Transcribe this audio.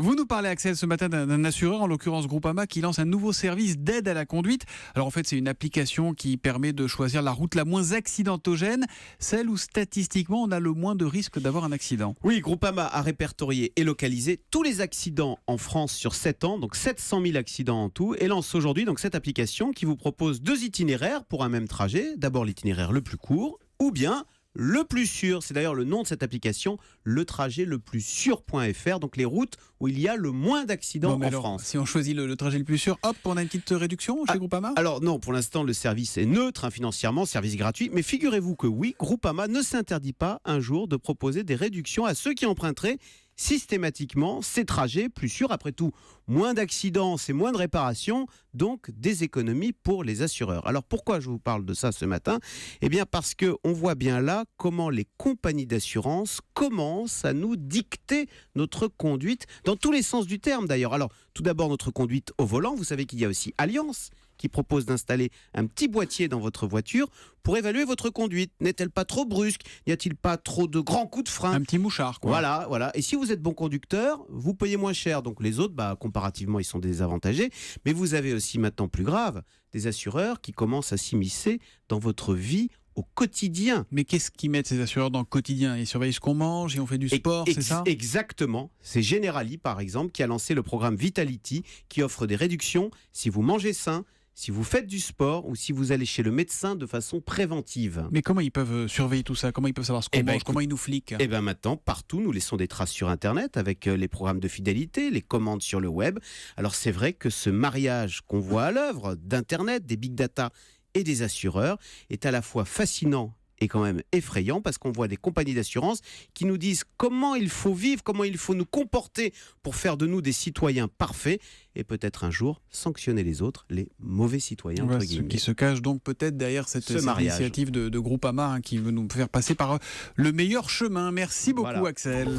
Vous nous parlez, Axel, ce matin d'un assureur, en l'occurrence Groupama, qui lance un nouveau service d'aide à la conduite. Alors en fait, c'est une application qui permet de choisir la route la moins accidentogène, celle où statistiquement on a le moins de risque d'avoir un accident. Oui, Groupama a répertorié et localisé tous les accidents en France sur 7 ans, donc 700 000 accidents en tout, et lance aujourd'hui donc cette application qui vous propose 2 itinéraires pour un même trajet. D'abord l'itinéraire le plus court, ou bien le plus sûr. C'est d'ailleurs le nom de cette application, le trajet le plus sûr.fr, donc les routes où il y a le moins d'accidents en France. Si on choisit le trajet le plus sûr, hop, on a une petite réduction chez Groupama ? Alors non, pour l'instant le service est neutre financièrement, service gratuit, mais figurez-vous que oui, Groupama ne s'interdit pas un jour de proposer des réductions à ceux qui emprunteraient systématiquement ces trajets plus sûrs. Après tout, moins d'accidents, c'est moins de réparations, donc des économies pour les assureurs. Alors pourquoi je vous parle de ça ce matin ? Eh bien parce qu'on voit bien là comment les compagnies d'assurance commencent à nous dicter notre conduite, dans tous les sens du terme d'ailleurs. Alors tout d'abord notre conduite au volant, vous savez qu'il y a aussi Allianz qui propose d'installer un petit boîtier dans votre voiture pour évaluer votre conduite. N'est-elle pas trop brusque ? N'y a-t-il pas trop de grands coups de frein ? Un petit mouchard, quoi. Voilà. Et si vous êtes bon conducteur, vous payez moins cher. Donc les autres, comparativement, ils sont désavantagés. Mais vous avez aussi maintenant, plus grave, des assureurs qui commencent à s'immiscer dans votre vie au quotidien. Mais qu'est-ce qu'ils mettent ces assureurs dans le quotidien ? Ils surveillent ce qu'on mange et on fait du sport, c'est ça ? Exactement. C'est Generali, par exemple, qui a lancé le programme Vitality, qui offre des réductions si vous mangez sain, si vous faites du sport ou si vous allez chez le médecin de façon préventive. Mais comment ils peuvent surveiller tout ça ? Comment ils peuvent savoir ce qu'on mange ? Comment ils nous fliquent ? Eh bien maintenant, partout, nous laissons des traces sur Internet avec les programmes de fidélité, les commandes sur le web. Alors c'est vrai que ce mariage qu'on voit à l'œuvre d'Internet, des big data et des assureurs est à la fois fascinant et quand même effrayant, parce qu'on voit des compagnies d'assurance qui nous disent comment il faut vivre, comment il faut nous comporter pour faire de nous des citoyens parfaits et peut-être un jour sanctionner les autres, les mauvais citoyens, entre guillemets. Qui se cachent donc peut-être derrière cette initiative de Groupama qui veut nous faire passer par le meilleur chemin. Merci beaucoup, Axel.